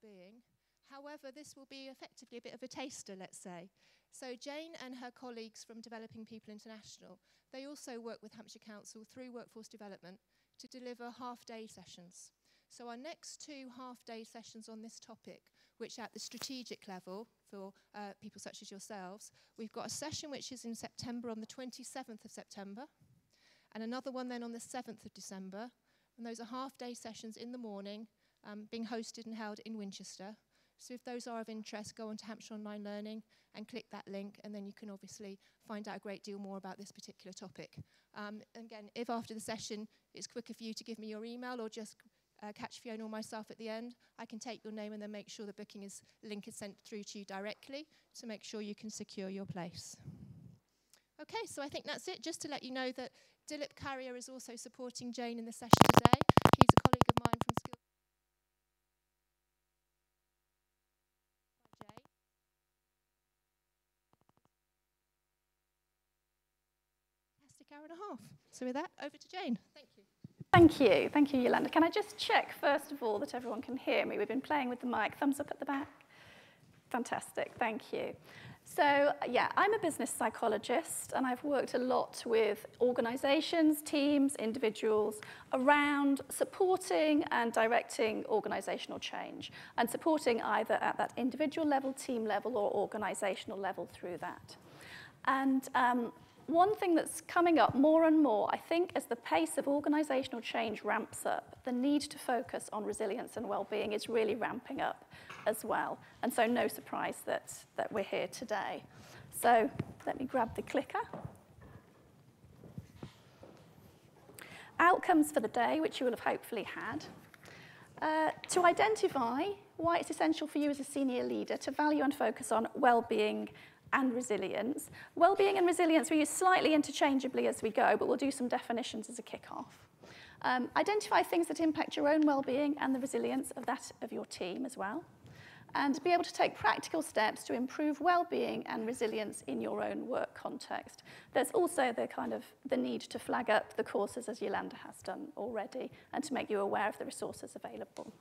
Wellbeing. However, this will be effectively a bit of a taster, let's say. So Jane and her colleagues from Developing People International, they also work with Hampshire Council through Workforce Development to deliver half-day sessions. So our next 2 half-day sessions on this topic, which at the strategic level for people such as yourselves, we've got a session which is in September on the 27th of September, and another one then on the 7th of December. And those are half-day sessions in the morning, being hosted and held in Winchester. So if those are of interest, go on to Hampshire Online Learning and click that link, and then you can obviously find out a great deal more about this particular topic. Again, if after the session it's quicker for you to give me your email or just catch Fiona or myself at the end, I can take your name and then make sure the link is sent through to you directly to make sure you can secure your place. Okay, so I think that's it. Just to let you know that Dilip Carrier is also supporting Jane in the session today. He's a colleague of mine from Skills. Fantastic hour and a half. So with that, over to Jane. Thank you. Thank you, Yolanda. Can I just check, first of all, that everyone can hear me? We've been playing with the mic. Thumbs up at the back. Fantastic, thank you. So, yeah, I'm a business psychologist, and I've worked a lot with organisations, teams, individuals around supporting and directing organisational change, and supporting either at that individual level, team level, or organisational level through that. And one thing that's coming up more and more, I think, as the pace of organisational change ramps up, the need to focus on resilience and well-being is really ramping up as well. And so no surprise that we're here today. So let me grab the clicker. Outcomes for the day, which you will have hopefully had. To identify why it's essential for you as a senior leader to value and focus on well-being and resilience. Well-being and resilience we use slightly interchangeably as we go, but we'll do some definitions as a kick-off. Identify things that impact your own well-being and the resilience of that of your team as well. And be able to take practical steps to improve well-being and resilience in your own work context. There's also the need to flag up the courses, as Yolanda has done already, and to make you aware of the resources available.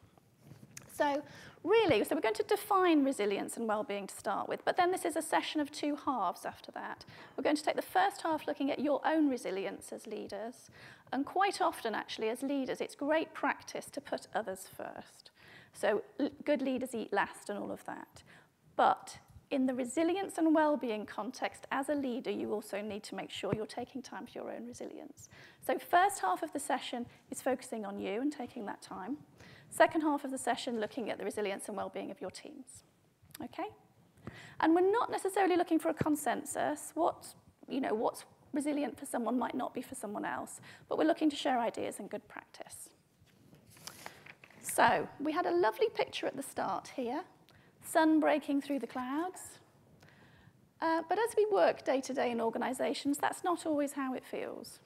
So we're going to define resilience and well-being to start with, but then this is a session of 2 halves after that. We're going to take the first half looking at your own resilience as leaders, and quite often, actually, as leaders, it's great practice to put others first. So good leaders eat last and all of that. But in the resilience and well-being context, as a leader, you also need to make sure you're taking time for your own resilience. So first half of the session is focusing on you and taking that time. Second half of the session, looking at the resilience and well-being of your teams. Okay? And we're not necessarily looking for a consensus. What's resilient for someone might not be for someone else, but we're looking to share ideas and good practice. So we had a lovely picture at the start here, sun breaking through the clouds. But as we work day to day in organisations, that's not always how it feels.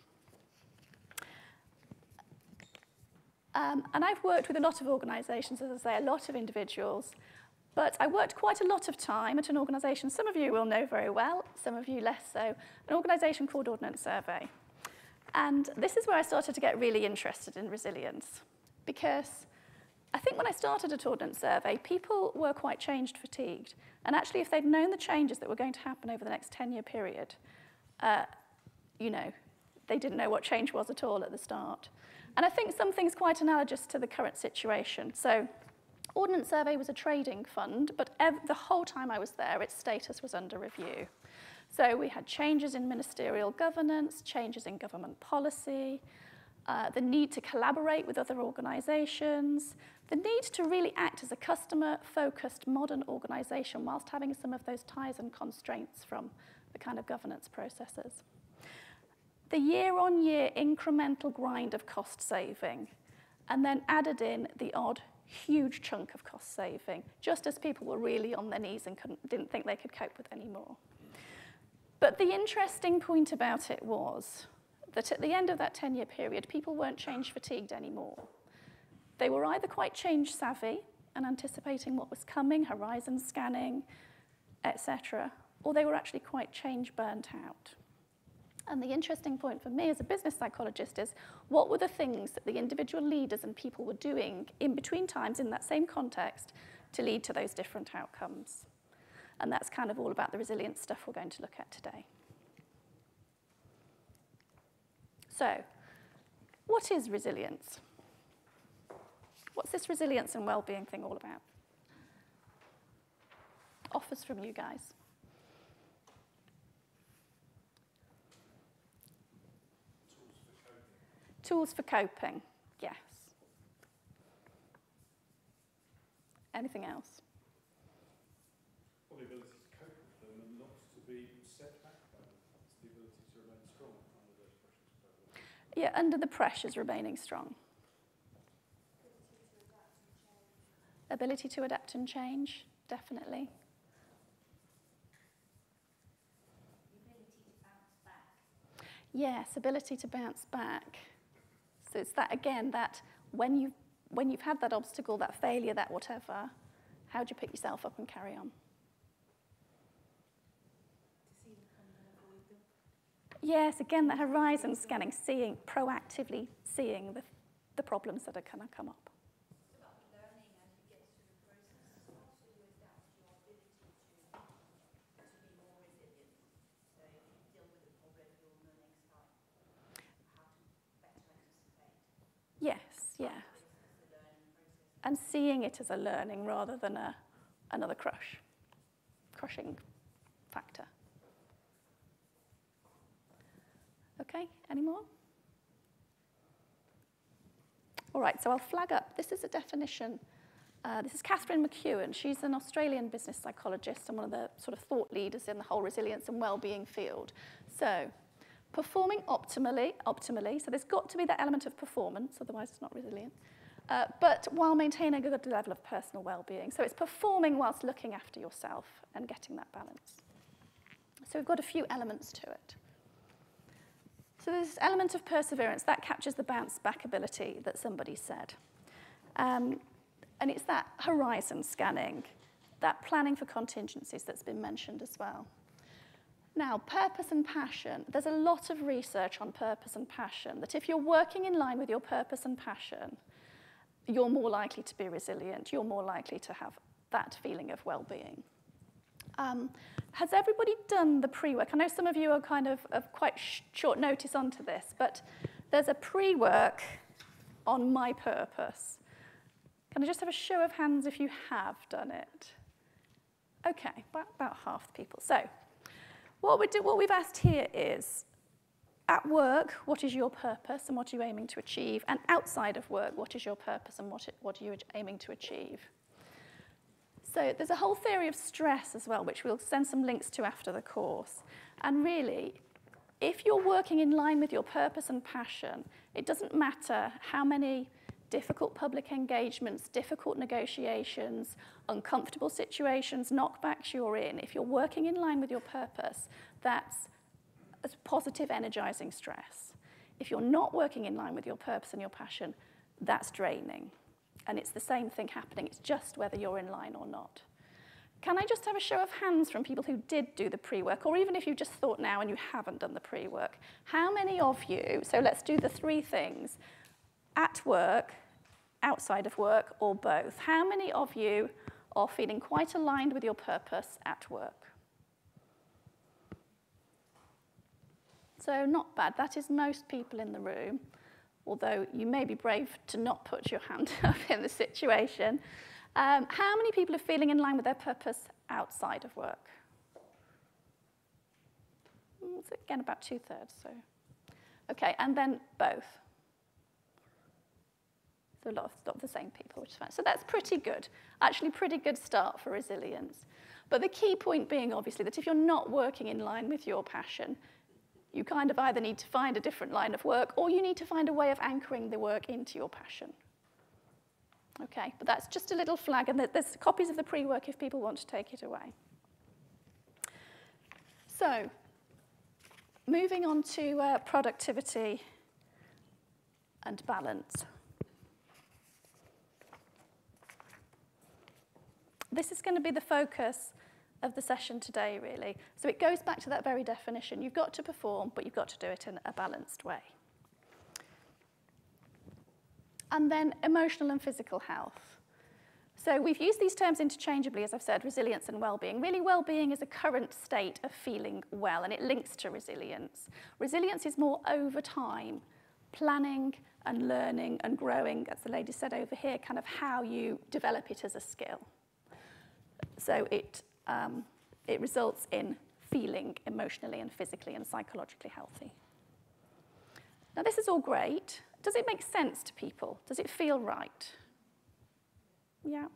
And I've worked with a lot of organisations, as I say, a lot of individuals, but I worked quite a lot of time at an organisation some of you will know very well, some of you less so, an organisation called Ordnance Survey. And this is where I started to get really interested in resilience, because I think when I started at Ordnance Survey, people were quite change fatigued. And actually, if they'd known the changes that were going to happen over the next 10-year period, they didn't know what change was at all at the start. And I think something's quite analogous to the current situation. So Ordnance Survey was a trading fund, but the whole time I was there, its status was under review. So we had changes in ministerial governance, changes in government policy, the need to collaborate with other organisations, the need to really act as a customer-focused modern organisation whilst having some of those ties and constraints from the kind of governance processes. The year-on-year incremental grind of cost saving, and then added in the odd huge chunk of cost saving, just as people were really on their knees and didn't think they could cope with anymore. But the interesting point about it was that at the end of that 10-year period, people weren't change fatigued anymore. They were either quite change savvy and anticipating what was coming, horizon scanning, etc., or they were actually quite change burnt out. And the interesting point for me as a business psychologist is, what were the things that the individual leaders and people were doing in between times in that same context to lead to those different outcomes. And that's kind of all about the resilience stuff we're going to look at today. So, what is resilience? What's this resilience and well-being thing all about? Offers from you guys. Tools for coping, yes. Anything else? Well, the ability to cope with them and not to be set back by them. It's the ability to remain strong under those pressures. Yeah, under the pressures, remaining strong. Ability to adapt and change, definitely. Yes, ability to bounce back. So it's that, again, that when you've had that obstacle, that failure, that whatever, how do you pick yourself up and carry on? Yes, again, that horizon scanning, seeing, proactively seeing the problems that are going to come up. Yes, yes. And seeing it as a learning rather than another crushing factor. Okay, any more? All right, so I'll flag up. This is a definition. This is Catherine McEwen. She's an Australian business psychologist and one of the sort of thought leaders in the whole resilience and well-being field. So, performing optimally, so there's got to be that element of performance, otherwise it's not resilient, but while maintaining a good level of personal well-being. So it's performing whilst looking after yourself and getting that balance. So we've got a few elements to it. So this element of perseverance, that captures the bounce-back ability that somebody said. And it's that horizon scanning, that planning for contingencies that's been mentioned as well. Now, purpose and passion. There's a lot of research on purpose and passion, that if you're working in line with your purpose and passion, you're more likely to be resilient, you're more likely to have that feeling of well-being. Has everybody done the pre-work? I know some of you are kind of quite short notice onto this, but there's a pre-work on my purpose. Can I just have a show of hands if you have done it? Okay, about half the people. So, what we've asked here is, at work, what is your purpose and what are you aiming to achieve? And outside of work, what is your purpose and what are you aiming to achieve? So there's a whole theory of stress as well, which we'll send some links to after the course. And really, if you're working in line with your purpose and passion, it doesn't matter how many difficult public engagements, difficult negotiations, uncomfortable situations, knockbacks you're in. If you're working in line with your purpose, that's a positive, energizing stress. If you're not working in line with your purpose and your passion, that's draining. And it's the same thing happening. It's just whether you're in line or not. Can I just have a show of hands from people who did do the pre-work, or even if you just thought now and you haven't done the pre-work? How many of you, so let's do the three things, at work, outside of work, or both, how many of you are feeling quite aligned with your purpose at work? So not bad. That is most people in the room, although you may be brave to not put your hand up in the situation. How many people are feeling in line with their purpose outside of work? It's again about 2/3. So, okay, and then both. So a lot of the same people, which is fine. So that's pretty good. Actually, pretty good start for resilience. But the key point being, obviously, that if you're not working in line with your passion, you kind of either need to find a different line of work or you need to find a way of anchoring the work into your passion. Okay, but that's just a little flag, and there's copies of the pre-work if people want to take it away. So, moving on to productivity and balance. This is going to be the focus of the session today, really. So it goes back to that very definition. You've got to perform, but you've got to do it in a balanced way. And then emotional and physical health. So we've used these terms interchangeably, as I've said, resilience and well-being. Really, well-being is a current state of feeling well, and it links to resilience. Resilience is more over time, planning and learning and growing, as the lady said over here, kind of how you develop it as a skill. So it results in feeling emotionally and physically and psychologically healthy. Now, this is all great. Does it make sense to people? Does it feel right? Yeah.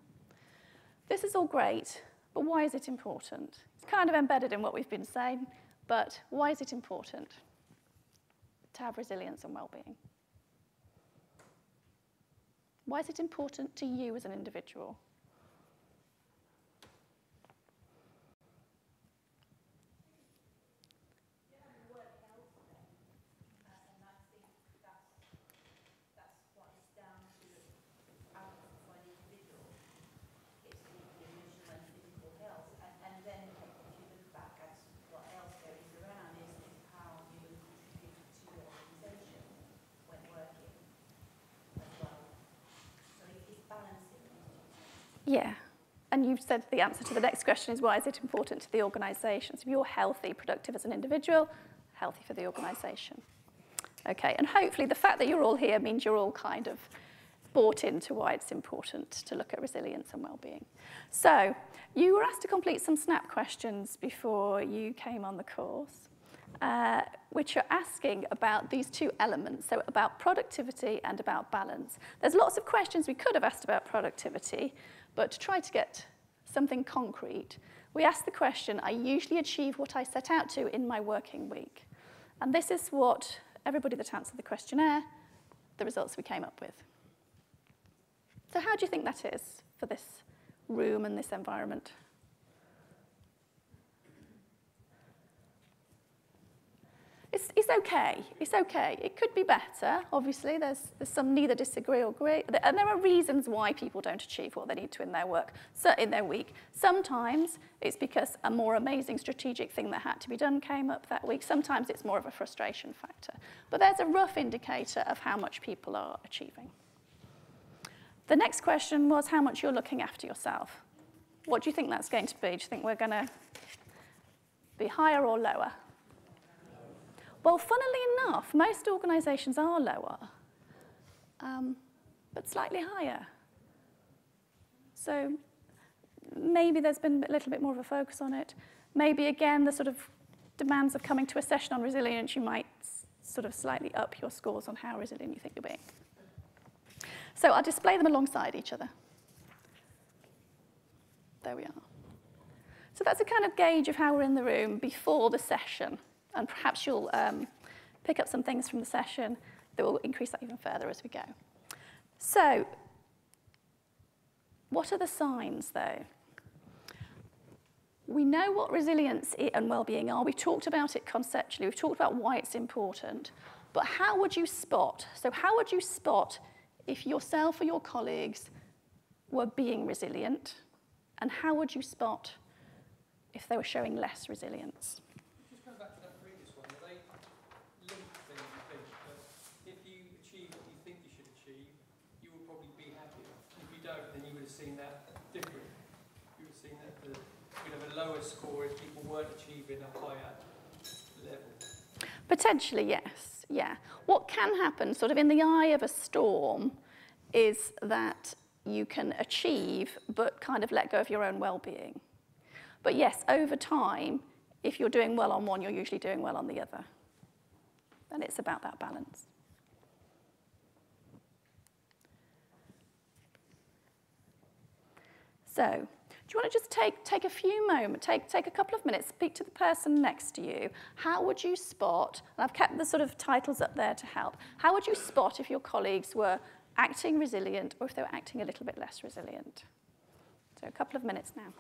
This is all great, but why is it important? It's kind of embedded in what we've been saying, but why is it important to have resilience and well-being? Why is it important to you as an individual? Yeah, and you've said the answer to the next question is why is it important to the organisation? So if you're healthy, productive as an individual, healthy for the organisation. Okay, and hopefully the fact that you're all here means you're all kind of bought into why it's important to look at resilience and well-being. So you were asked to complete some SNAP questions before you came on the course, which are asking about these two elements, so about productivity and about balance. There's lots of questions we could have asked about productivity, but to try to get something concrete, we asked the question, I usually achieve what I set out to in my working week. And this is what everybody that answered the questionnaire, the results we came up with. So how do you think that is for this room and this environment? It's okay. It's okay. It could be better. Obviously, there's some neither disagree or agree, and there are reasons why people don't achieve what they need to in their work, so in their week. Sometimes it's because a more amazing strategic thing that had to be done came up that week. Sometimes it's more of a frustration factor. But there's a rough indicator of how much people are achieving. The next question was how much you're looking after yourself. What do you think that's going to be? Do you think we're going to be higher or lower? Well, funnily enough, most organisations are lower, but slightly higher. So maybe there's been a little bit more of a focus on it. Maybe, again, the sort of demands of coming to a session on resilience, you might sort of slightly up your scores on how resilient you think you're being. So I'll display them alongside each other. There we are. So that's a kind of gauge of how we're in the room before the session. And perhaps you'll pick up some things from the session that will increase that even further as we go. So what are the signs, though? We know what resilience and well-being are. We talked about it conceptually. We've talked about why it's important. But how would you spot? So how would you spot if yourself or your colleagues were being resilient? And how would you spot if they were showing less resilience? Seen that different. You would have seen that you'd have a lower score if people weren't achieving a higher level. Potentially, yes. Yeah. What can happen, sort of in the eye of a storm, is that you can achieve but kind of let go of your own well-being. But yes, over time, if you're doing well on one, you're usually doing well on the other. And it's about that balance. So, do you want to just take a few moments, take a couple of minutes, speak to the person next to you. How would you spot, and I've kept the sort of titles up there to help, how would you spot if your colleagues were acting resilient or if they were acting a little bit less resilient? So a couple of minutes now.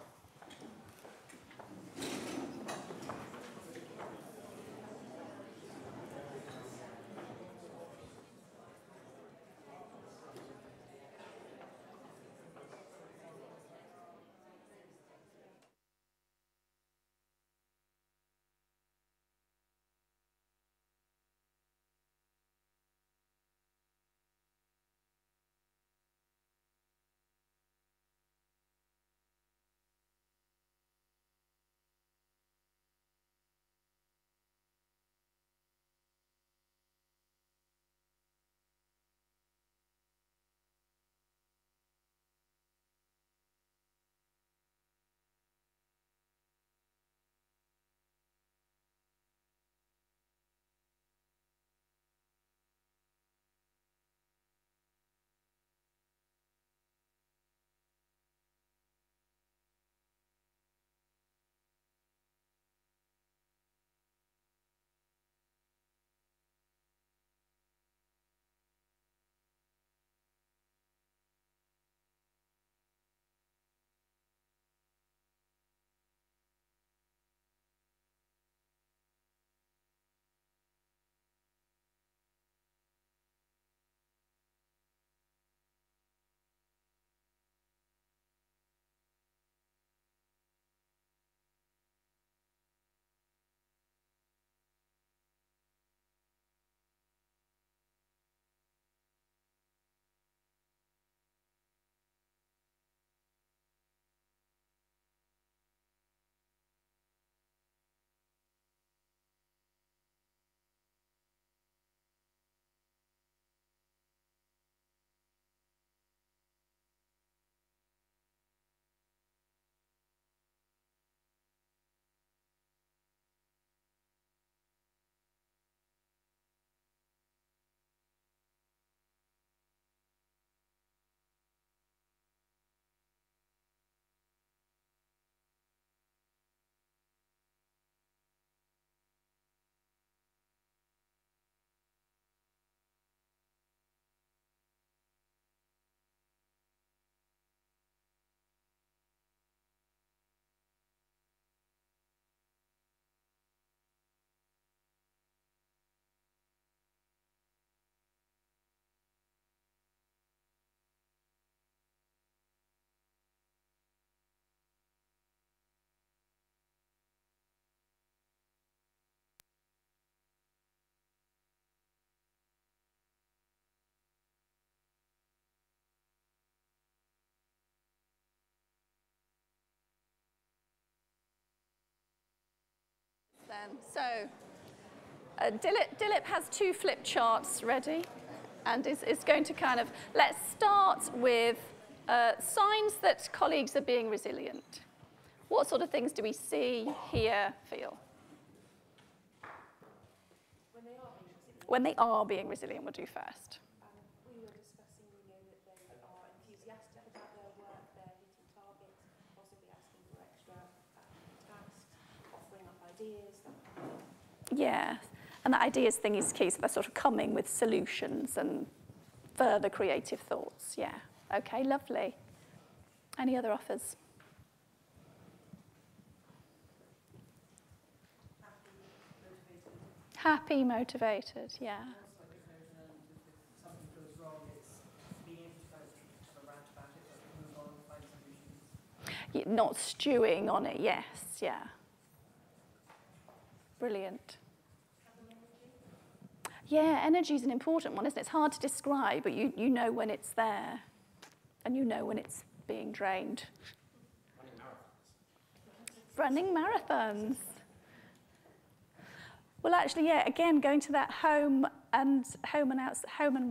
then. So Dilip has 2 flip charts ready and is going to kind of, let's start with signs that colleagues are being resilient. What sort of things do we see, hear, feel? When they are being resilient, we'll do first. We were discussing, that they are enthusiastic about their work, they're hitting targets, possibly asking for extra tasks, offering up ideas, that kind of thing. Yeah, and the ideas thing is key, so they're sort of coming with solutions and further creative thoughts. Yeah, okay, lovely. Any other offers? Happy, motivated, yeah. Also, if something goes wrong, it's being able to kind of rant about it, but move on, find solutions. Not stewing on it, yes, yeah. Brilliant. Yeah, energy is an important one, isn't it? It's hard to describe, but you know when it's there, and you know when it's being drained. Running marathons. Well, actually, yeah, again, going to that home and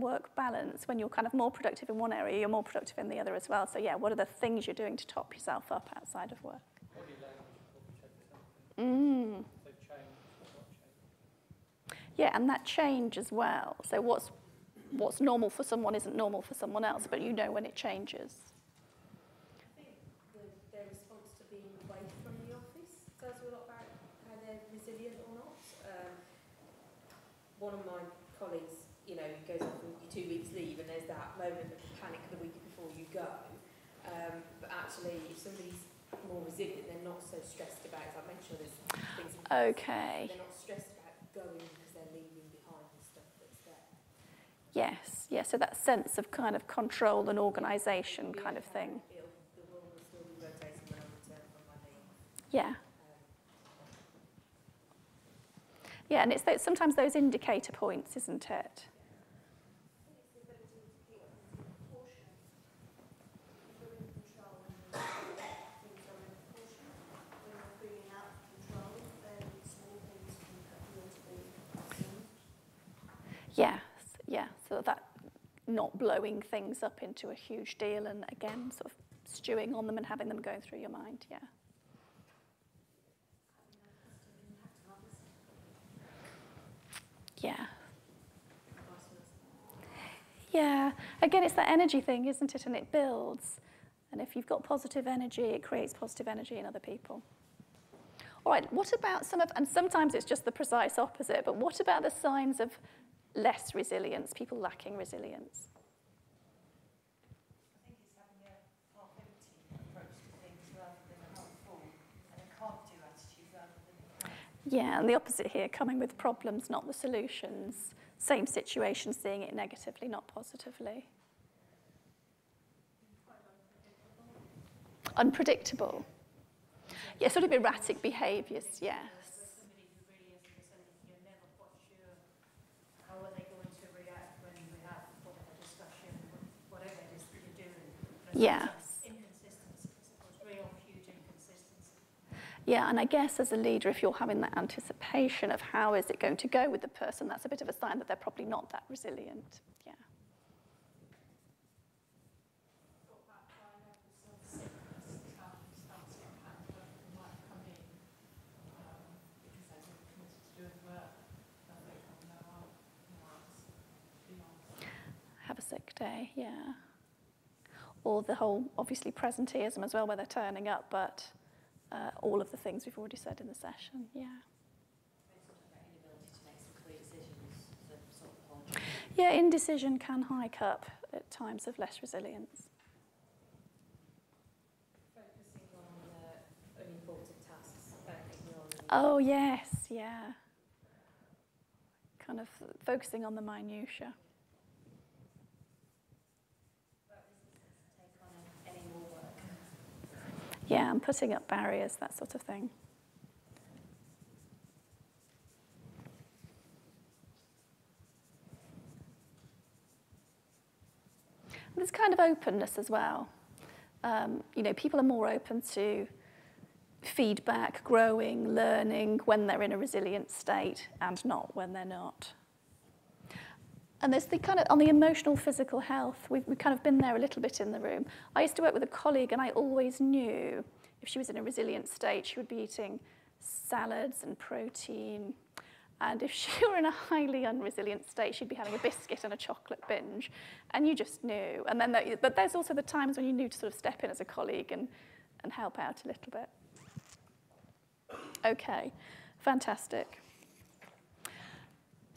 work balance, when you're kind of more productive in one area, you're more productive in the other as well. So, yeah, what are the things you're doing to top yourself up outside of work? Body language, probably check something. So change, not change. Yeah, and that change as well. So what's normal for someone isn't normal for someone else, but you know when it changes. I think their response to being away from the office tells you a lot about how they're resilient or not. One of my colleagues, goes off on your 2 weeks leave, and there's that moment of panic the week before you go. But actually, if somebody's more resilient, they're not so stressed about it. I'll make sure there's things in place. Okay. They're not stressed about going because they're leaving behind the stuff that's there. Yes, yeah, so that sense of kind of control and organisation kind of thing. The world will still be rotating when I return from my leave. Yeah. Yeah, and it's sometimes those indicator points, isn't it? Yes, yeah, so that not blowing things up into a huge deal and again sort of stewing on them and having them going through your mind, yeah. Yeah. Yeah, again, it's that energy thing, isn't it? And it builds. And if you've got positive energy, it creates positive energy in other people. All right, what about and sometimes it's just the precise opposite, but what about the signs of less resilience, people lacking resilience? I think it's having a half-empty approach to things rather than a half-full, and a can't-do attitude rather than a can. Yeah, and the opposite here, coming with problems, not the solutions. Same situation, seeing it negatively, not positively. Unpredictable. Yeah, sort of erratic behaviours, yes. Somebody who really is resilient, you're never quite sure how are they going to react when we have whatever discussion, whatever it is that you're doing. Yes. Inconsistency, I suppose, real huge inconsistency. Yeah, and I guess as a leader, if you're having that anticipation of how is it going to go with the person, that's a bit of a sign that they're probably not that resilient. Yeah. Have a sick day, yeah. Or the whole, obviously, presenteeism as well, where they're turning up, but all of the things we've already said in the session, yeah. Yeah, indecision can hike up at times of less resilience. Focusing on unimportant tasks, ignoring. Oh, yes, yeah. Kind of focusing on the minutiae. Take on any more work. Yeah, and putting up barriers, that sort of thing. There's kind of openness as well. People are more open to feedback, growing, learning when they're in a resilient state and not when they're not. And there's the kind of, on the emotional, physical health, we've kind of been there a little bit in the room. I used to work with a colleague and I always knew if she was in a resilient state, she would be eating salads and protein. And if she were in a highly unresilient state, she'd be having a biscuit and a chocolate binge. And you just knew. And then, but there's also the times when you need to sort of step in as a colleague and help out a little bit. Okay, fantastic.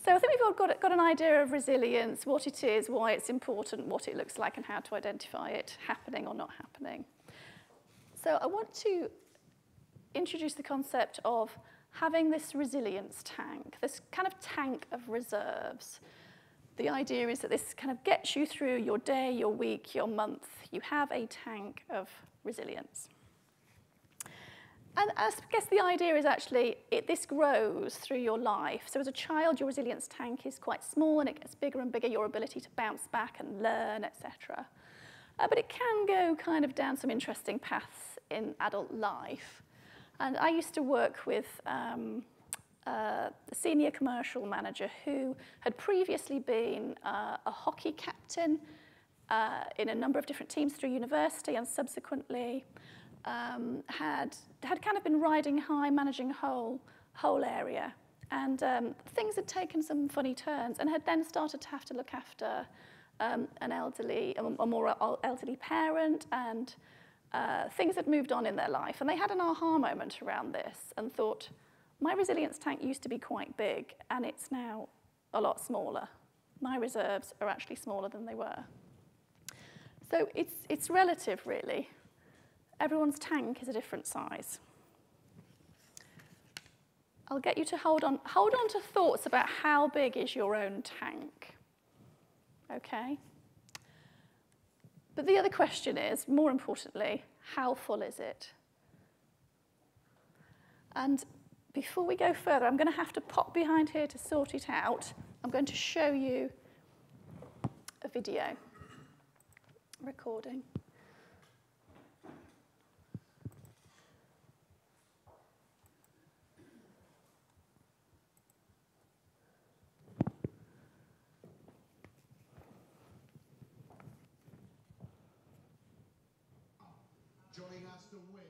So I think we've all got an idea of resilience, what it is, why it's important, what it looks like, and how to identify it happening or not happening. So I want to introduce the concept of having this resilience tank, this kind of tank of reserves. The idea is that this kind of gets you through your day, your week, your month. You have a tank of resilience. And I guess the idea is actually this grows through your life. So as a child, your resilience tank is quite small and it gets bigger and bigger, your ability to bounce back and learn, etc. But it can go kind of down some interesting paths in adult life. And I used to work with a senior commercial manager who had previously been a hockey captain in a number of different teams through university and subsequently had kind of been riding high, managing a whole area. And things had taken some funny turns and had then started to have to look after a more elderly parent, and things had moved on in their life. And they had an aha moment around this and thought, my resilience tank used to be quite big and it's now a lot smaller. My reserves are actually smaller than they were. So it's relative, really. Everyone's tank is a different size. I'll get you to hold on to thoughts about how big is your own tank. Okay? But the other question is, more importantly, how full is it? And before we go further, I'm going to have to pop behind here to sort it out. I'm going to show you a video recording. Joining us to win.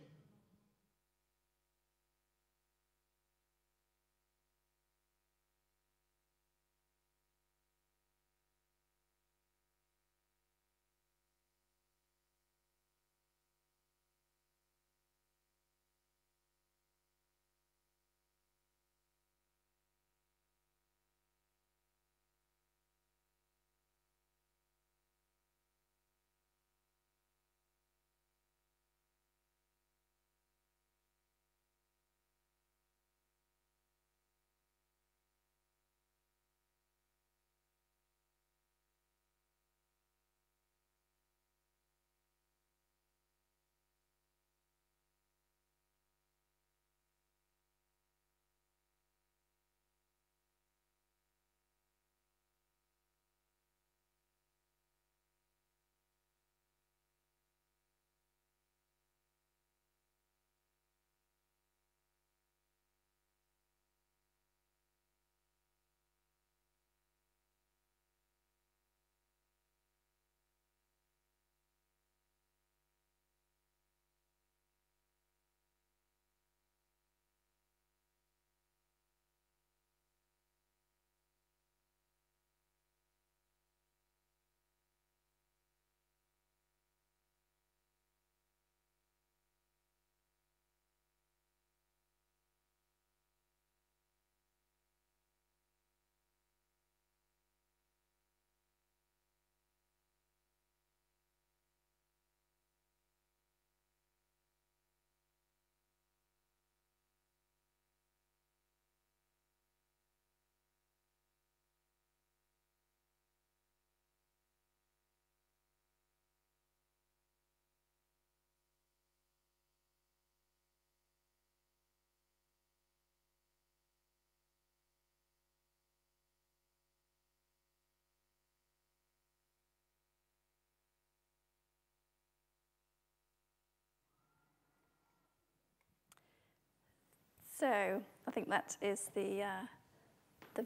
So I think that is the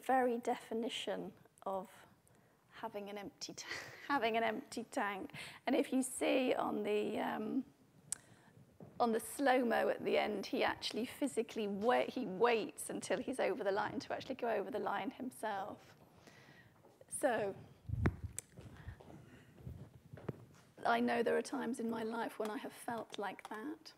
very definition of having an empty tank. And if you see on the slow-mo at the end, he actually physically waits until he's over the line to actually go over the line himself. So I know there are times in my life when I have felt like that.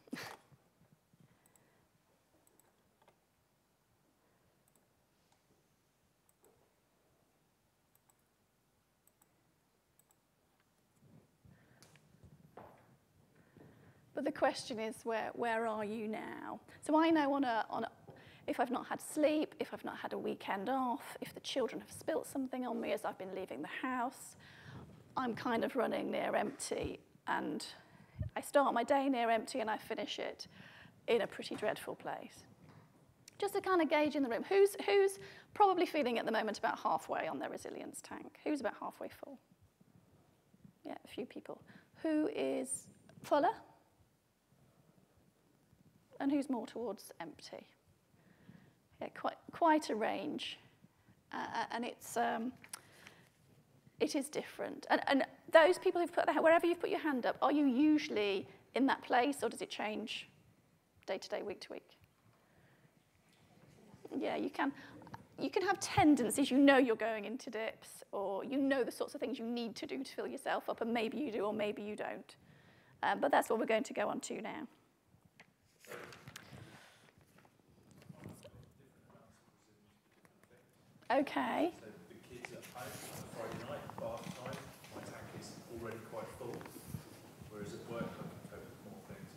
But the question is, where are you now? So I know if I've not had sleep, if I've not had a weekend off, if the children have spilt something on me as I've been leaving the house, I'm kind of running near empty. And I start my day near empty and I finish it in a pretty dreadful place. Just to kind of gauge in the room, who's probably feeling at the moment about halfway on their resilience tank? Who's about halfway full? Yeah, a few people. Who is fuller? And who's more towards empty? Yeah, quite a range, and it is different. And those people who've put wherever you've put your hand up, are you usually in that place, or does it change day to day, week to week? Yeah, you can have tendencies. You know you're going into dips, or you know the sorts of things you need to do to fill yourself up, and maybe you do, or maybe you don't. But that's what we're going to go on to now. Okay. So the kids at home on a Friday night, bath time, my tank is already quite full, whereas at work I can cope with more things.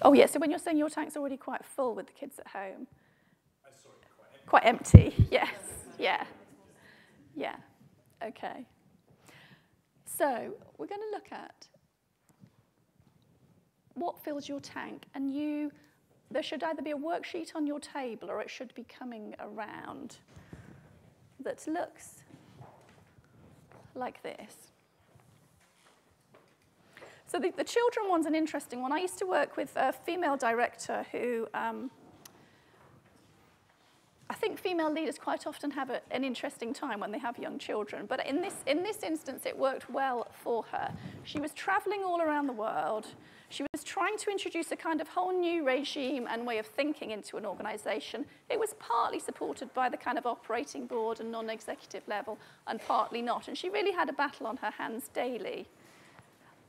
Oh yeah, so when you're saying your tank's already quite full with the kids at home. Sorry, quite empty. Yes, yeah, okay. So we're going to look at what fills your tank, and there should either be a worksheet on your table or it should be coming around that looks like this. So the children one's an interesting one. I used to work with a female director who, I think female leaders quite often have an interesting time when they have young children, but in this instance it worked well for her. She was traveling all around the world. She was trying to introduce a kind of whole new regime and way of thinking into an organisation. It was partly supported by the kind of operating board and non-executive level, and partly not. And she really had a battle on her hands daily.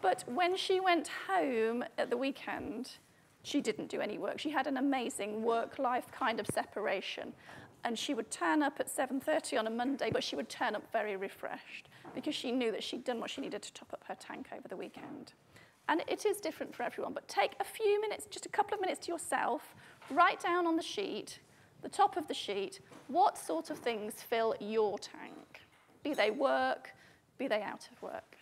But when she went home at the weekend, she didn't do any work. She had an amazing work-life kind of separation. And she would turn up at 7:30 on a Monday, but she would turn up very refreshed because she knew that she'd done what she needed to top up her tank over the weekend. And it is different for everyone, but take a few minutes, just a couple of minutes to yourself, write down on the sheet, the top of the sheet, what sort of things fill your tank, be they work, be they out of work.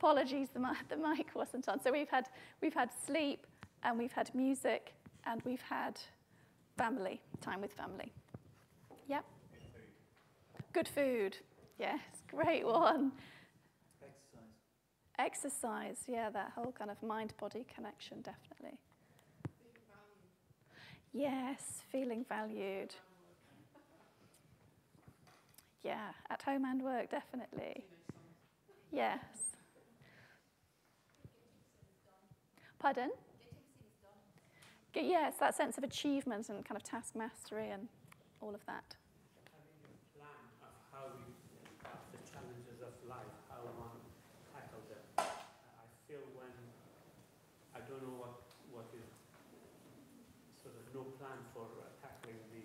Apologies, the mic wasn't on. So we've had sleep, and we've had music, and we've had family, time with family. Yep. Good food. Yes, great one. Exercise, yeah, that whole kind of mind-body connection, definitely. Yes, feeling valued. Yeah, at home and work, definitely. Yes. Pardon? Yes, that sense of achievement and kind of task mastery and all of that. Having a plan of how we, the challenges of life, how one tackle them. I feel when I don't know what is sort of no plan for tackling the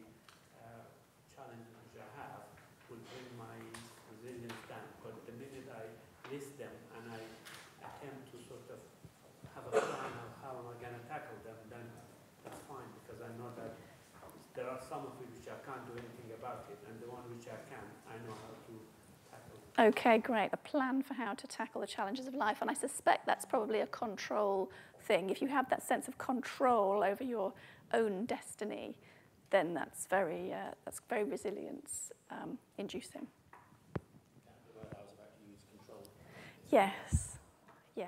challenges which I have will bring my resilience down. But the minute I list them and I attempt to sort of have a plan of how am I going to tackle them, then that's fine, because I know that there are some of which I can't do anything about it, and the one which I can, I know how to tackle it. Okay, great. A plan for how to tackle the challenges of life. And I suspect that's probably a control thing. If you have that sense of control over your own destiny, then that's very resilience inducing. The word I was about to use, control. Yes. Yeah.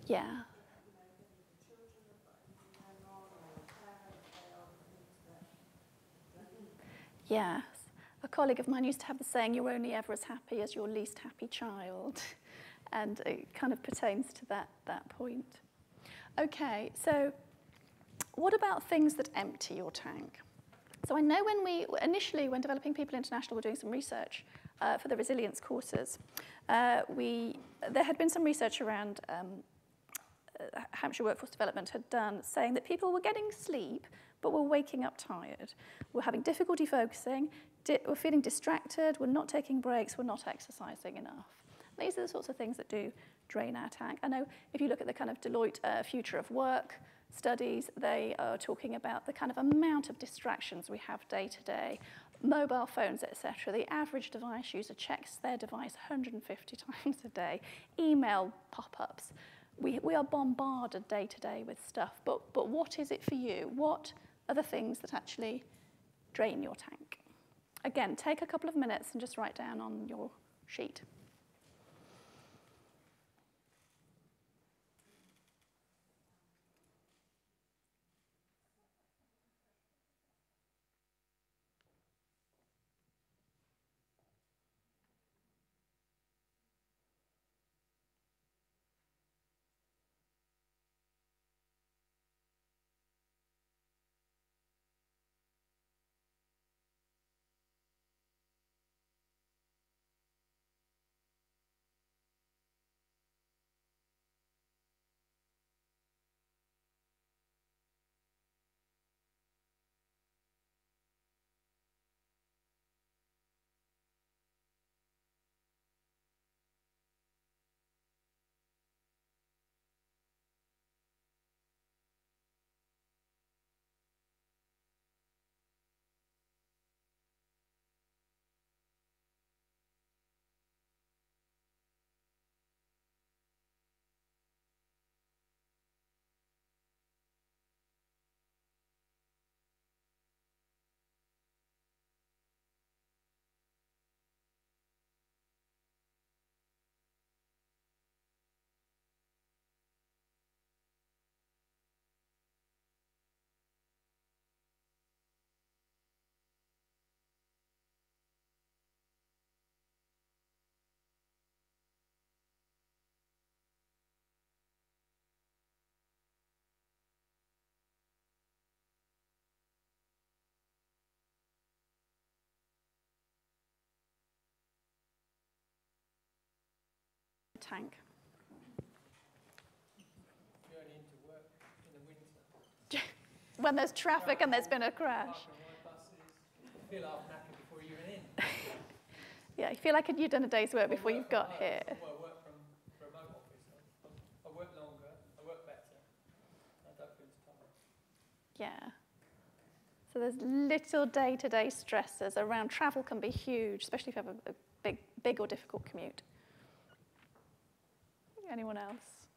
Yeah. Yes. A colleague of mine used to have the saying, you're only ever as happy as your least happy child. And it kind of pertains to that point. Okay, so what about things that empty your tank? So I know when Developing People International were doing some research for the resilience courses, there had been some research around Hampshire Workforce Development had done, saying that people were getting sleep, but were waking up tired, were having difficulty focusing, were feeling distracted, were not taking breaks, were not exercising enough. These are the sorts of things that do drain our tank. I know if you look at the kind of Deloitte Future of Work studies, they are talking about the kind of amount of distractions we have day to day, mobile phones, etc. The average device user checks their device 150 times a day, email pop-ups. We are bombarded day to day with stuff, but what is it for you? What are the things that actually drain your tank? Again, take a couple of minutes and just write down on your sheet. Tank. You're only into work in the winter. When there's traffic and there's been a crash. Buses, you feel half knackered before you're in. Yeah, you feel like you've done a day's work before you've got here. Well, I work from remote office. I work longer, I work better. I don't feel as tired. Yeah. So there's little day-to-day stressors around travel can be huge, especially if you have a big or difficult commute. Anyone else?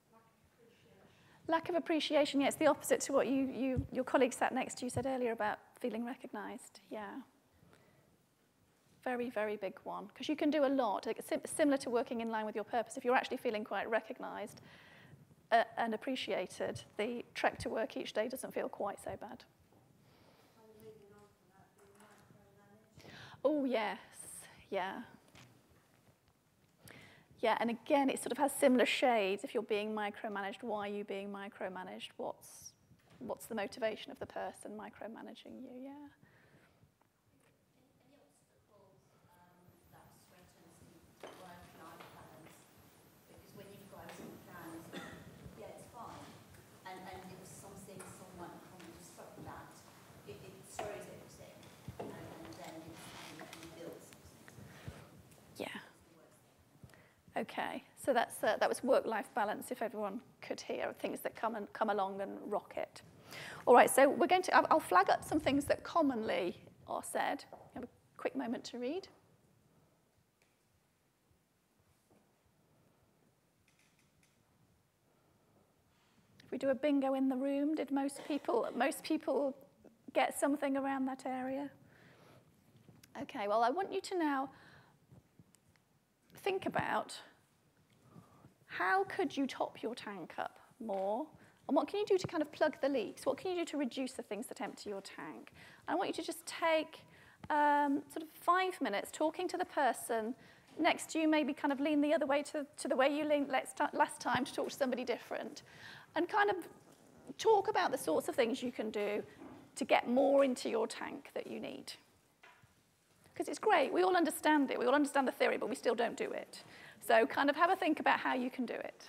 Lack of appreciation, yeah, it's the opposite to what your colleague sat next to you said earlier about feeling recognised, yeah. Very, very big one, because you can do a lot. It's similar to working in line with your purpose. If you're actually feeling quite recognised and appreciated, the trek to work each day doesn't feel quite so bad. Oh, yes, yeah. Yeah, and again, it sort of has similar shades. If you're being micromanaged, why are you being micromanaged? What's the motivation of the person micromanaging you? Yeah. Any obstacles that threatens the work-life balance? Because when you've got some plans, yeah, it's fine. And if someone can disrupt that, it throws everything. And then it rebuilds something. Yeah. Okay, so that was work-life balance, if everyone could hear, things that come along and rock it. All right, so we're going to, I'll flag up some things that commonly are said. Have a quick moment to read. If we do a bingo in the room, did most people get something around that area? Okay, well, I want you to now think about how could you top your tank up more, and what can you do to kind of plug the leaks? What can you do to reduce the things that empty your tank? I want you to just take sort of 5 minutes talking to the person next to you, maybe kind of lean the other way to the way you leaned last time to talk to somebody different, and kind of talk about the sorts of things you can do to get more into your tank that you need. Because it's great, we all understand it, we all understand the theory, but we still don't do it. So kind of have a think about how you can do it.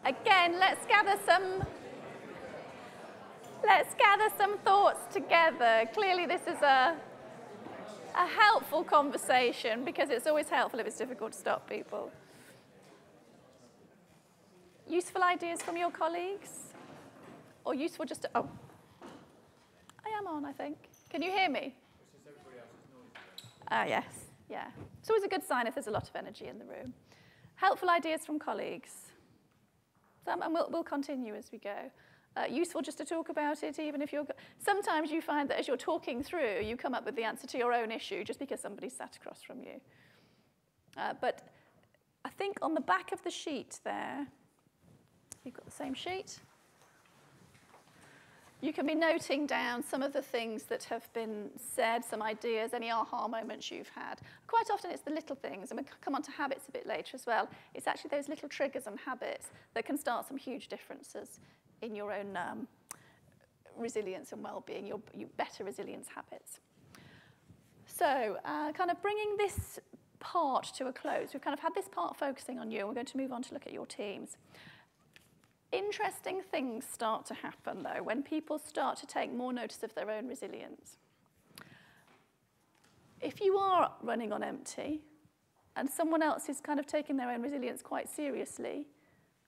Again, let's gather some thoughts together. Clearly this is a helpful conversation, because it's always helpful if it's difficult to stop people. Useful ideas from your colleagues? Or useful just to, oh, I am on, I think. Can you hear me? Ah, yes, yeah. It's always a good sign if there's a lot of energy in the room. Helpful ideas from colleagues. And we'll continue as we go. Useful just to talk about it, even if you're... Sometimes you find that as you're talking through, you come up with the answer to your own issue just because somebody sat across from you. But I think on the back of the sheet there, you've got the same sheet. You can be noting down some of the things that have been said, some ideas, any aha moments you've had. Quite often it's the little things, and we'll come on to habits a bit later as well. It's actually those little triggers and habits that can start some huge differences in your own resilience and well-being, your better resilience habits. So kind of bringing this part to a close. We've kind of had this part focusing on you, and we're going to move on to look at your teams. Interesting things start to happen, though, when people start to take more notice of their own resilience. If you are running on empty and someone else is kind of taking their own resilience quite seriously,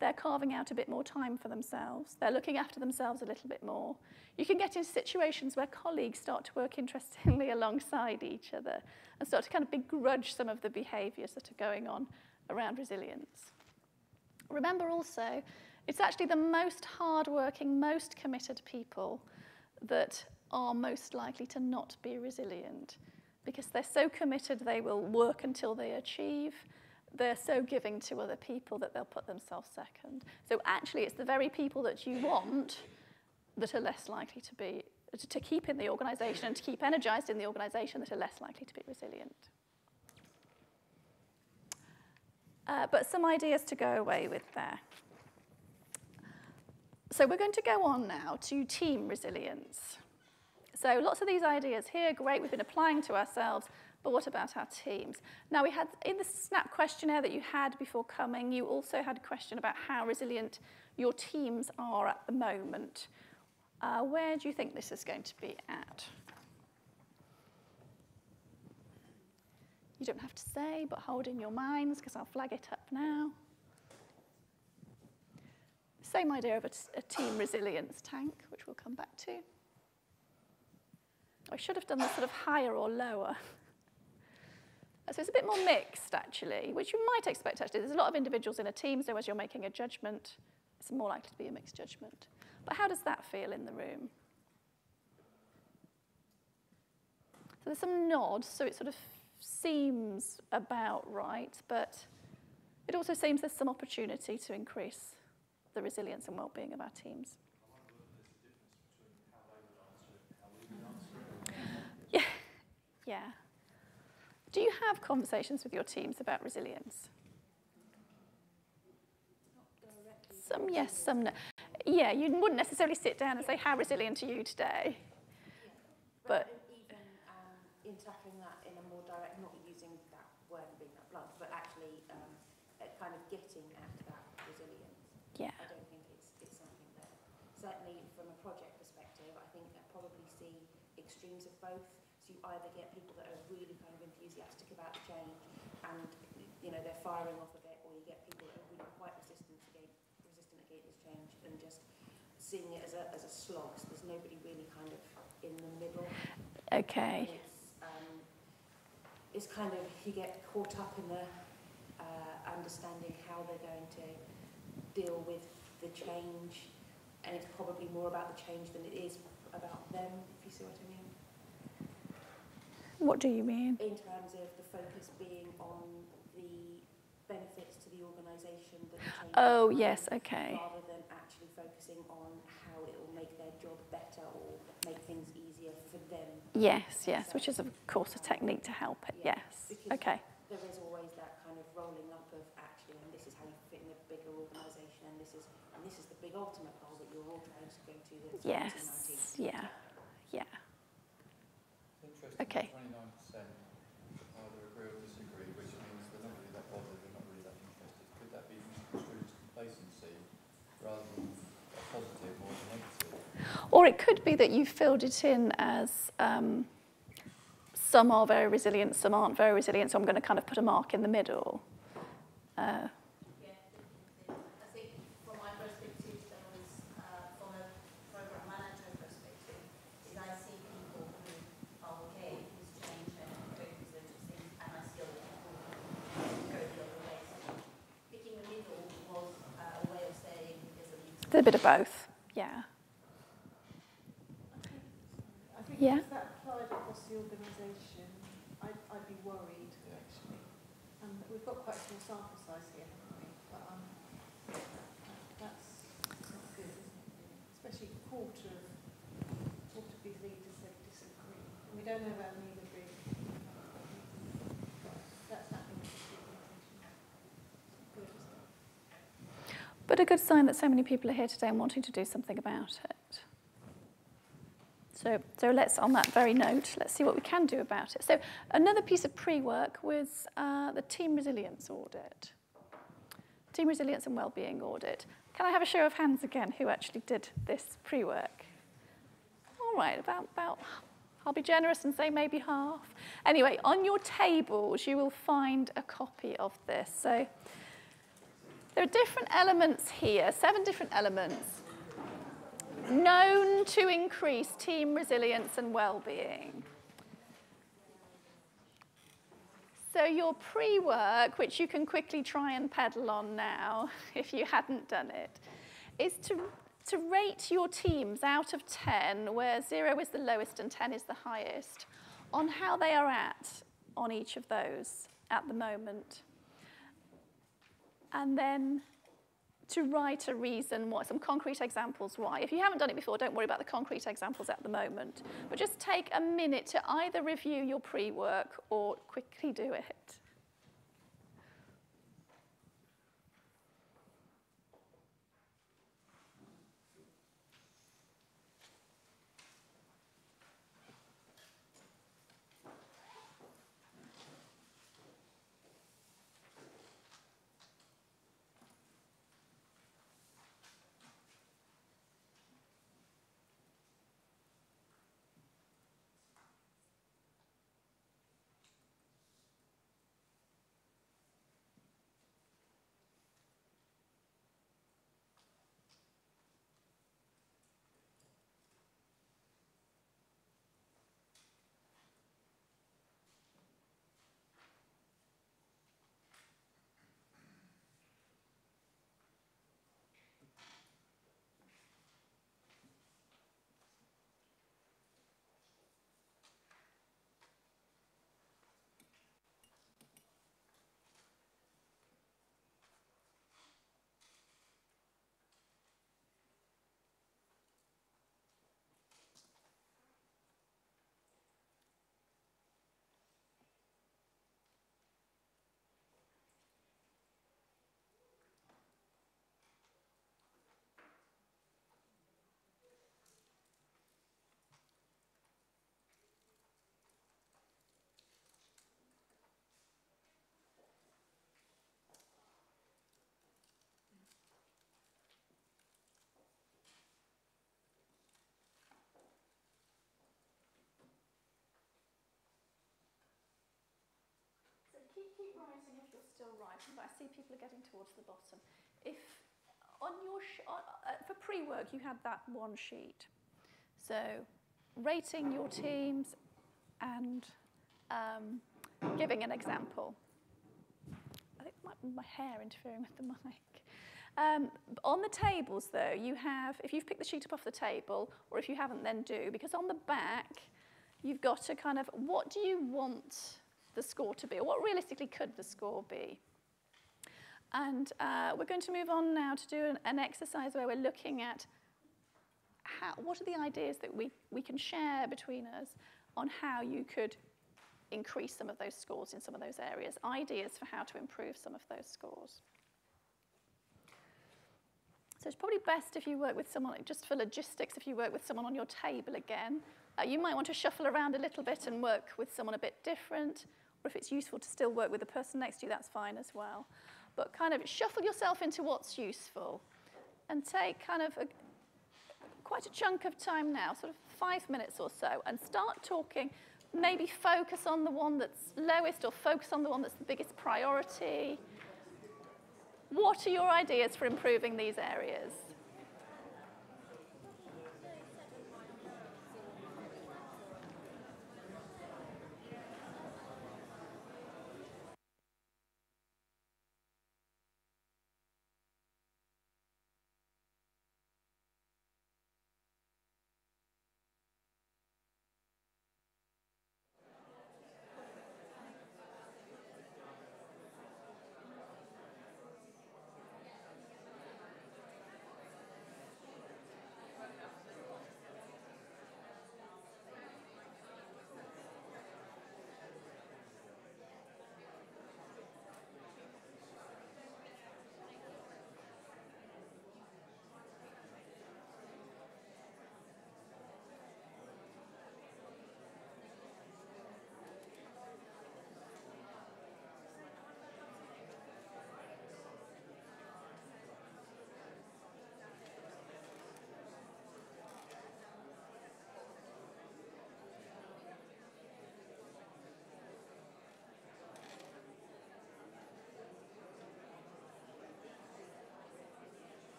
they're carving out a bit more time for themselves. They're looking after themselves a little bit more. You can get into situations where colleagues start to work interestingly alongside each other and start to kind of begrudge some of the behaviours that are going on around resilience. Remember also, it's actually the most hard-working, most committed people that are most likely to not be resilient, because they're so committed they will work until they achieve. They're so giving to other people that they'll put themselves second. So actually, it's the very people that you want that are less likely to keep in the organisation and to keep energised in the organisation that are less likely to be resilient. But some ideas to go away with there. So we're going to go on now to team resilience. So lots of these ideas here, great, we've been applying to ourselves, but what about our teams? Now we had, in the SNAP questionnaire that you had before coming, you also had a question about how resilient your teams are at the moment. Where do you think this is going to be at? You don't have to say, but hold in your minds, because I'll flag it up now. Same idea of a team resilience tank, which we'll come back to. I should have done this sort of higher or lower. So it's a bit more mixed, actually, which you might expect, actually. There's a lot of individuals in a team, so as you're making a judgment, it's more likely to be a mixed judgment. But how does that feel in the room? So there's some nods, so it sort of seems about right, but it also seems there's some opportunity to increase the resilience and well-being of our teams. Yeah. Do you have conversations with your teams about resilience? Some yes, some no. Yeah, you wouldn't necessarily sit down and say, how resilient are you today? But even in tackling that in a more direct, not using that word and being that blunt, but actually kind of getting at that resilience. Yeah. I don't think it's something that, certainly from a project perspective, I think I probably see extremes of both. So you either get people that are really kind of enthusiastic about the change and, you know, they're firing off a bit, or you get people that are really quite resistant against change and just seeing it as a slog. So there's nobody really kind of in the middle. Okay. It's kind of, you get caught up in the understanding how they're going to deal with the change, and it's probably more about the change than it is about them, if you see what I mean. What do you mean? In terms of the focus being on the benefits to the organisation that the change Oh, yes, okay. rather than actually focusing on how it will make their job better or make things easier for them. Yes, yes, which is of course a technique to help it, Yeah, yes. because Okay. there is always that kind of rolling up of actually, and this is how you fit in a bigger organisation, and this is the big ultimate goal that you're all trying to go to. That's Yes, 2019. yeah, yeah. Interesting. Okay. 29% either agree or disagree, which means they're not really that bothered, they're not really that interested. Could that be construed as complacency Or it could be that you've filled it in as some are very resilient, some aren't very resilient, so I'm going to kind of put a mark in the middle. I think from my perspective, that was from a program manager perspective, is I see people who are okay with change and represent things, and I see other people who go the other way. So picking the middle was a way of saying there's a mix. There's a bit of both, yeah. I think Yeah. if that applied across the organisation, I'd be worried, actually. We've got quite a small sample size here, haven't we? But that's not good, isn't it? Especially a quarter of these leaders say disagree. And we don't know about them either agree. That's happening with the organisation. Good, isn't it? But a good sign that so many people are here today and wanting to do something about it. So let's, on that very note, let's see what we can do about it. So another piece of pre-work was the team resilience audit. Team resilience and wellbeing audit. Can I have a show of hands again who actually did this pre-work? All right, about, I'll be generous and say maybe half. Anyway, on your tables, you will find a copy of this. So there are different elements here, 7 different elements, known to increase team resilience and well-being. So your pre-work, which you can quickly try and peddle on now if you hadn't done it, is to rate your teams out of 10, where 0 is the lowest and 10 is the highest, on how they are at on each of those at the moment. And then to write a reason why, some concrete examples why. If you haven't done it before, don't worry about the concrete examples at the moment. But just take a minute to either review your pre-work or quickly do it. Keep writing if you're still writing, but I see people are getting towards the bottom. If on your for pre-work you had that one sheet, so rating your teams and giving an example. I think it might be my hair interfering with the mic. On the tables though, you have, if you've picked the sheet up off the table, or if you haven't, then do, because on the back you've got to kind of, what do you want the score to be, or what realistically could the score be? And we're going to move on now to do an exercise where we're looking at what are the ideas that we can share between us on how you could increase some of those scores in some of those areas, ideas for how to improve some of those scores. So it's probably best if you work with someone, just for logistics, if you work with someone on your table again. You might want to shuffle around a little bit and work with someone a bit different. Or if it's useful to still work with the person next to you, that's fine as well. But kind of shuffle yourself into what's useful and take kind of quite a chunk of time now, sort of 5 minutes or so, and start talking, maybe focus on the one that's lowest or focus on the one that's the biggest priority. What are your ideas for improving these areas?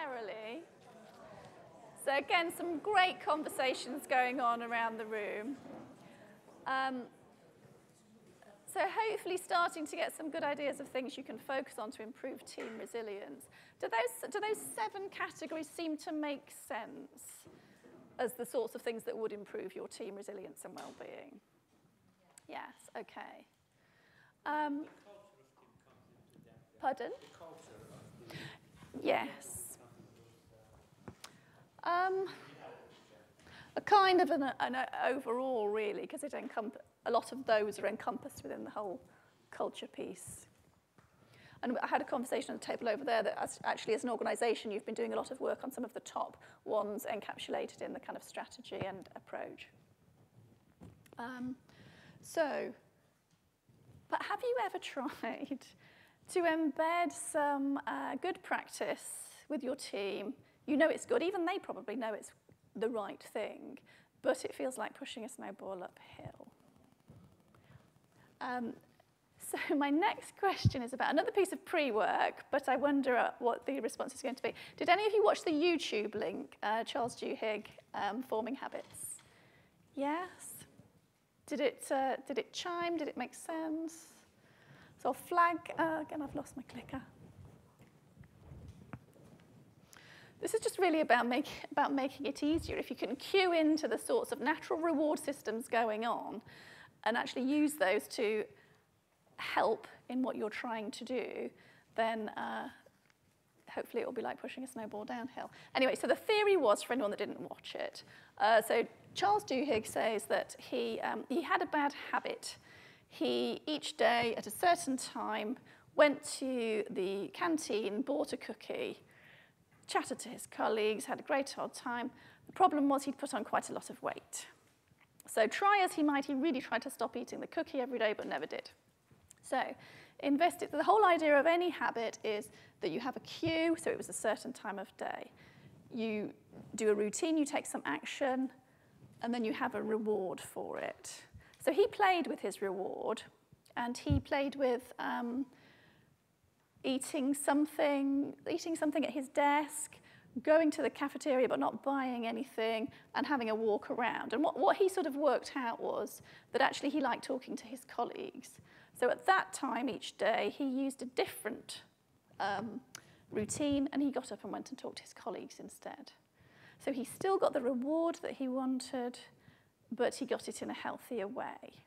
momentarily. So again, some great conversations going on around the room. So hopefully starting to get some good ideas of things you can focus on to improve team resilience. Do those 7 categories seem to make sense as the sorts of things that would improve your team resilience and well-being? Yes, okay. Pardon? Yes. A kind of an overall, really, because a lot of those are encompassed within the whole culture piece. And I had a conversation on the table over there that actually as an organisation you've been doing a lot of work on some of the top ones encapsulated in the kind of strategy and approach. But have you ever tried to embed some good practice with your team? You know it's good, even they probably know it's the right thing, but it feels like pushing a snowball uphill. So my next question is about another piece of pre-work, but I wonder what the response is going to be. Did any of you watch the YouTube link, Charles Duhigg, Forming Habits? Yes? Did it chime? Did it make sense? So I'll flag, again, I've lost my clicker. This is just really about making it easier. If you can cue into the sorts of natural reward systems going on and actually use those to help in what you're trying to do, then hopefully it will be like pushing a snowball downhill. Anyway, so the theory was, for anyone that didn't watch it, so Charles Duhigg says that he had a bad habit. He, each day at a certain time, went to the canteen, bought a cookie, chatted to his colleagues, had a great old time. The problem was he'd put on quite a lot of weight. So try as he might, he really tried to stop eating the cookie every day, but never did. So the whole idea of any habit is that you have a cue, so it was a certain time of day. You do a routine, you take some action, and then you have a reward for it. So he played with his reward, and he played with eating something at his desk, going to the cafeteria but not buying anything, and having a walk around. And what he sort of worked out was that actually he liked talking to his colleagues. So at that time each day, he used a different routine, and he got up and went and talked to his colleagues instead. So he still got the reward that he wanted, but he got it in a healthier way.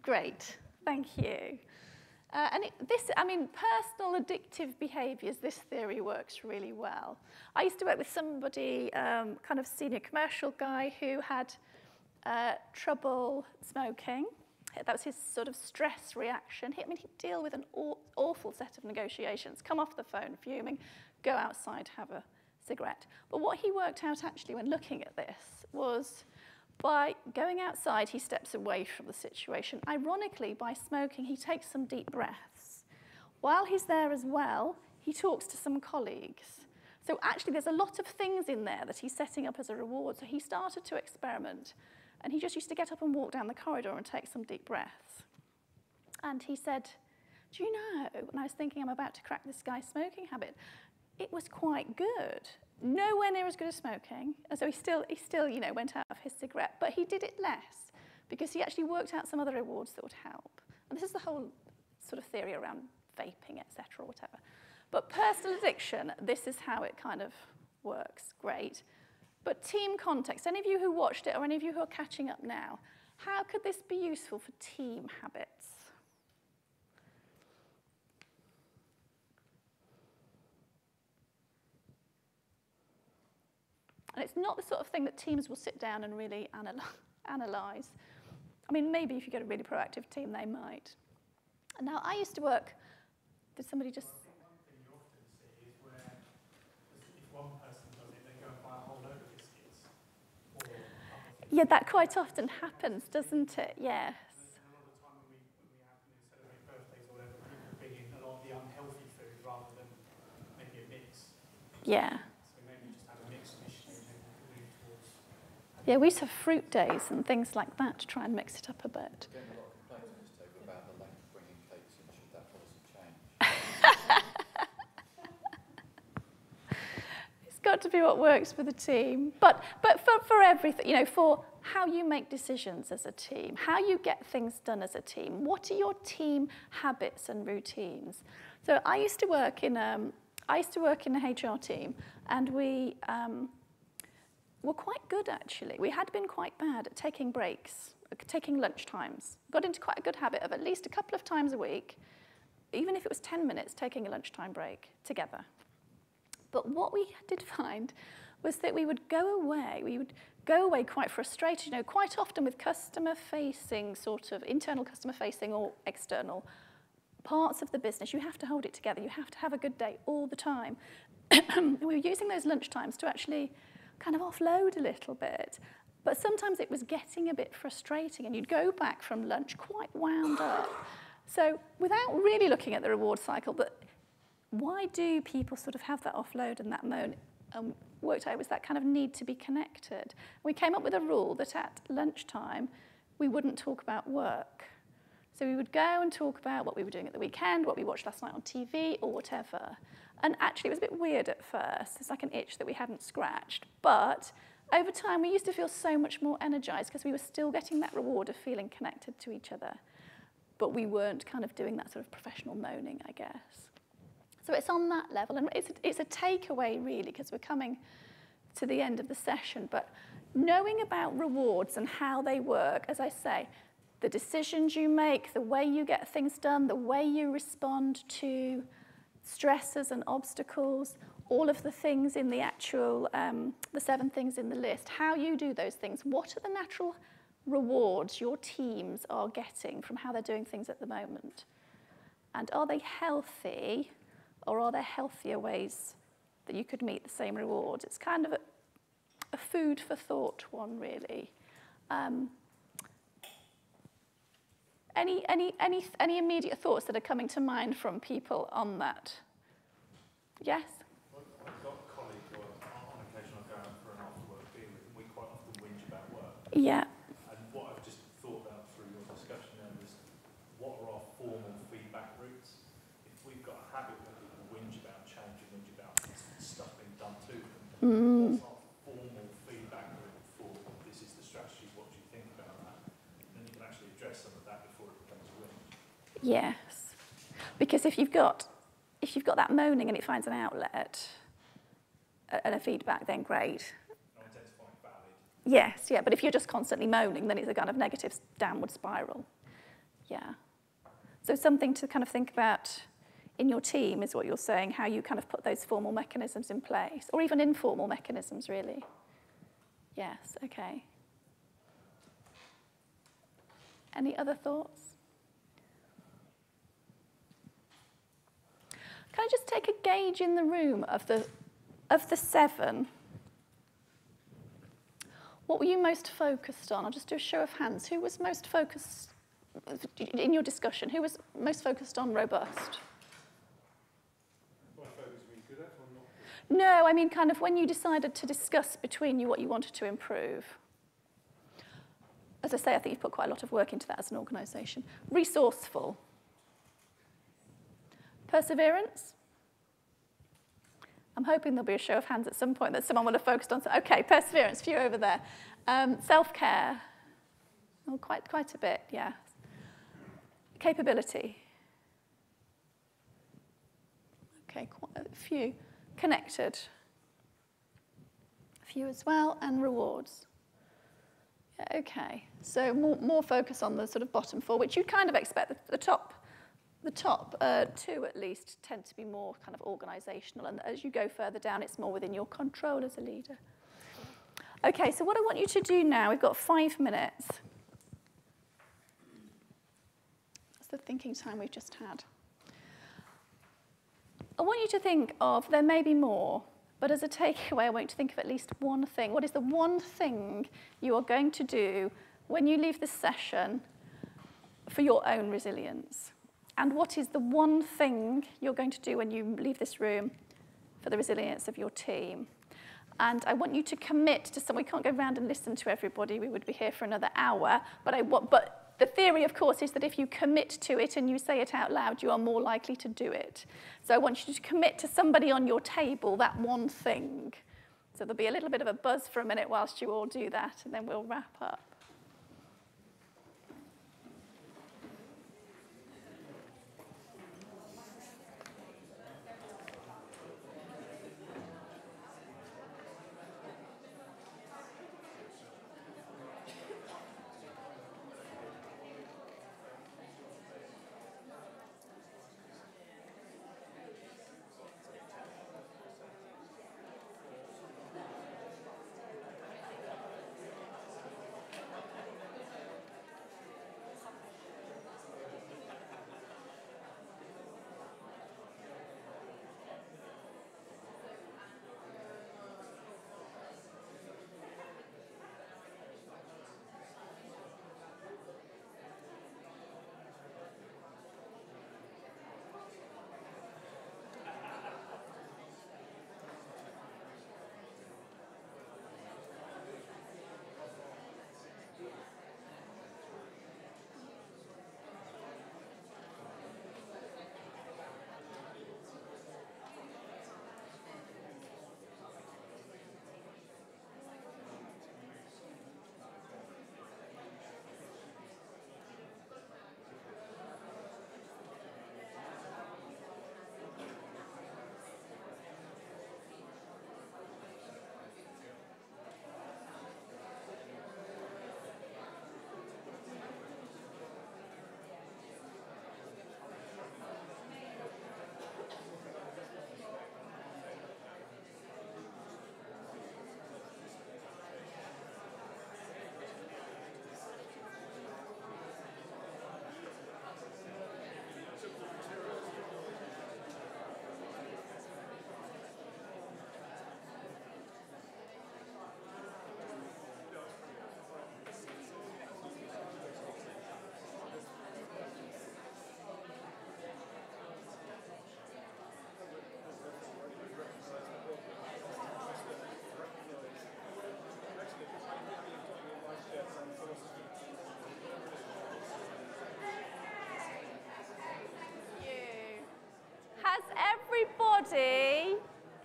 Great, thank you. Personal addictive behaviours, this theory works really well. I used to work with somebody, kind of senior commercial guy who had trouble smoking. That was his sort of stress reaction. He'd deal with an awful set of negotiations, come off the phone fuming, go outside, have a cigarette. But what he worked out actually when looking at this was by going outside, he steps away from the situation. Ironically, by smoking, he takes some deep breaths. While he's there as well, he talks to some colleagues. So actually, there's a lot of things in there that he's setting up as a reward. So he started to experiment, and he just used to get up and walk down the corridor and take some deep breaths. And he said, do you know, when I was thinking I'm about to crack this guy's smoking habit, it was quite good. Nowhere near as good as smoking. And so he still went out of his cigarette, but he did it less because he actually worked out some other rewards that would help. And this is the whole sort of theory around vaping, etc., or whatever. But personal addiction, this is how it kind of works. Great. But team context, any of you who watched it or any of you who are catching up now, how could this be useful for team habits? And it's not the sort of thing that teams will sit down and really analyse. I mean, maybe if you get a really proactive team, they might. And now, I used to work, did somebody just... One thing you often see is where if one person does it, they go and buy a whole load of biscuits. Or other things. Yeah, that quite often happens, doesn't it? Yes. And a lot of the time when we celebrate birthdays or whatever, people bring in a lot of the unhealthy food rather than maybe a mix. Yeah. Yeah, we used to have fruit days and things like that to try and mix it up a bit. Getting a lot of complaints on this table about the length of bringing cakes in. Should that policy change? got to be what works for the team. But for everything, you know, for how you make decisions as a team, how you get things done as a team, what are your team habits and routines? So I used to work in a HR team, and we were quite good, actually. We had been quite bad at taking breaks, taking lunch times. Got into quite a good habit of at least a couple of times a week, even if it was 10 minutes, taking a lunchtime break together. But what we did find was that we would go away quite frustrated, you know, quite often with customer-facing, sort of internal customer-facing or external parts of the business. You have to hold it together. You have to have a good day all the time. We were using those lunch times to actually kind of offload a little bit. But sometimes it was getting a bit frustrating, and you'd go back from lunch quite wound up. So without really looking at the reward cycle, but why do people sort of have that offload and that moment? Worked out was that kind of need to be connected. We came up with a rule that at lunchtime, we wouldn't talk about work. So we would go and talk about what we were doing at the weekend, what we watched last night on TV, or whatever. And actually, it was a bit weird at first. It's like an itch that we hadn't scratched. But over time, we used to feel so much more energized because we were still getting that reward of feeling connected to each other. But we weren't kind of doing that sort of professional moaning, I guess. So it's on that level. And it's a takeaway, really, because we're coming to the end of the session. But knowing about rewards and how they work, as I say, the decisions you make, the way you get things done, the way you respond to stresses and obstacles, all of the things in the actual, the 7 things in the list, how you do those things, what are the natural rewards your teams are getting from how they're doing things at the moment? And are they healthy, or are there healthier ways that you could meet the same rewards? It's kind of a food for thought one, really. Any immediate thoughts that are coming to mind from people on that? Yes? I've got a colleague who on occasion I go out for an after-work beer with, and we quite often whinge about work. Yeah. And what I've just thought about through your discussion there is, what are our formal feedback routes? If we've got a habit where people whinge about change and whinge about stuff being done to them, what's our formal feedback route for this is the strategy, what do you think about that? And then you can actually address some of that before it becomes a whinge. Yes. Because if you've got that moaning and it finds an outlet and a feedback, then great. Identifying valid. Yes, yeah, but if you're just constantly moaning, then it's a kind of negative downward spiral. Yeah. So something to kind of think about in your team is what you're saying, how you kind of put those formal mechanisms in place, or even informal mechanisms, really. Yes, okay. Any other thoughts? Can I just take a gauge in the room of the 7? What were you most focused on? I'll just do a show of hands. Who was most focused in your discussion? Who was most focused on robust? What focus were you good at or not good? No, I mean kind of when you decided to discuss between you what you wanted to improve. As I say, I think you've put quite a lot of work into that as an organisation. Resourceful. Perseverance. I'm hoping there'll be a show of hands at some point that someone will have focused on. Okay, perseverance, few over there. Self-care. Oh, quite a bit, yeah. Capability. Okay, quite a few. Connected. A few as well, and rewards. Yeah, okay, so more focus on the sort of bottom 4, which you'd kind of expect. The top 2 at least tend to be more kind of organisational, and as you go further down, it's more within your control as a leader. Okay, so what I want you to do now, we've got 5 minutes. That's the thinking time we've just had. I want you to think of, there may be more, but as a takeaway, I want you to think of at least one thing. What is the one thing you are going to do when you leave this session for your own resilience? And what is the one thing you're going to do when you leave this room for the resilience of your team? And I want you to commit to something. We can't go around and listen to everybody. We would be here for another hour. But the theory, of course, is that if you commit to it and you say it out loud, you are more likely to do it. So I want you to commit to somebody on your table that one thing. So there'll be a little bit of a buzz for a minute whilst you all do that, and then we'll wrap up.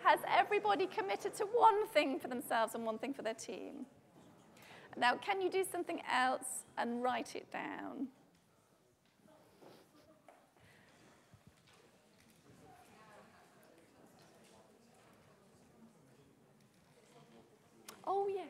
Has everybody committed to one thing for themselves and one thing for their team? Now, can you do something else and write it down? Oh, yes.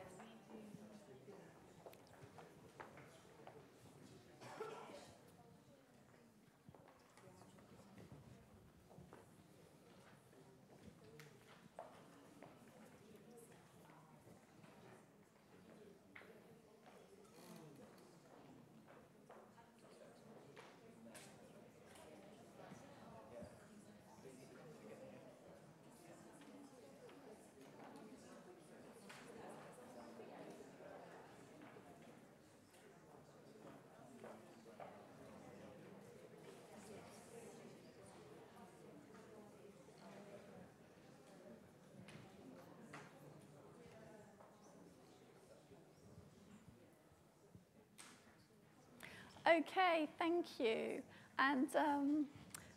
Okay, thank you. And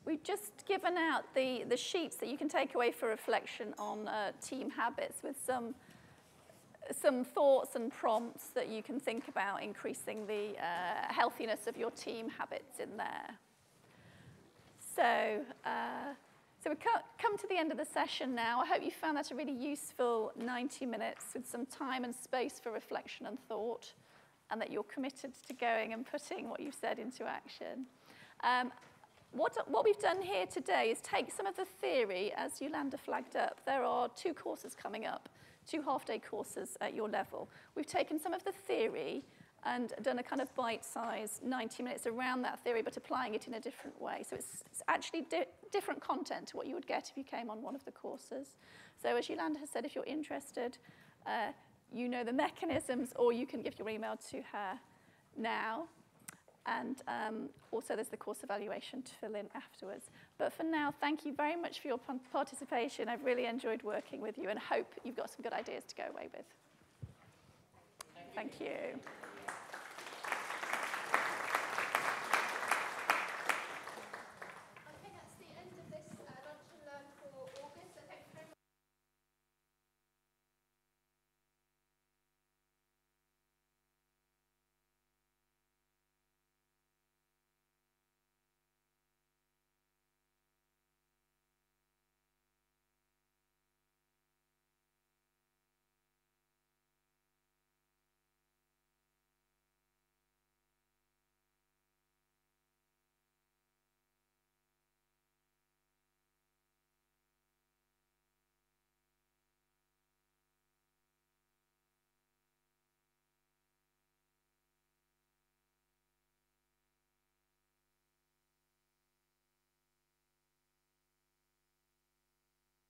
we've just given out the sheets that you can take away for reflection on team habits with some thoughts and prompts that you can think about increasing the healthiness of your team habits in there. So we've come to the end of the session now. I hope you found that a really useful 90 minutes with some time and space for reflection and thought, and that you're committed to going and putting what you've said into action. What we've done here today is take some of the theory, as Yolanda flagged up. There are 2 courses coming up, 2 half-day courses at your level. We've taken some of the theory and done a kind of bite-sized 90 minutes around that theory, but applying it in a different way. So it's actually different content to what you would get if you came on one of the courses. So as Yolanda has said, if you're interested, you know the mechanisms, or you can give your email to her now. And also there's the course evaluation to fill in afterwards. But for now, thank you very much for your participation. I've really enjoyed working with you and hope you've got some good ideas to go away with. Thank you.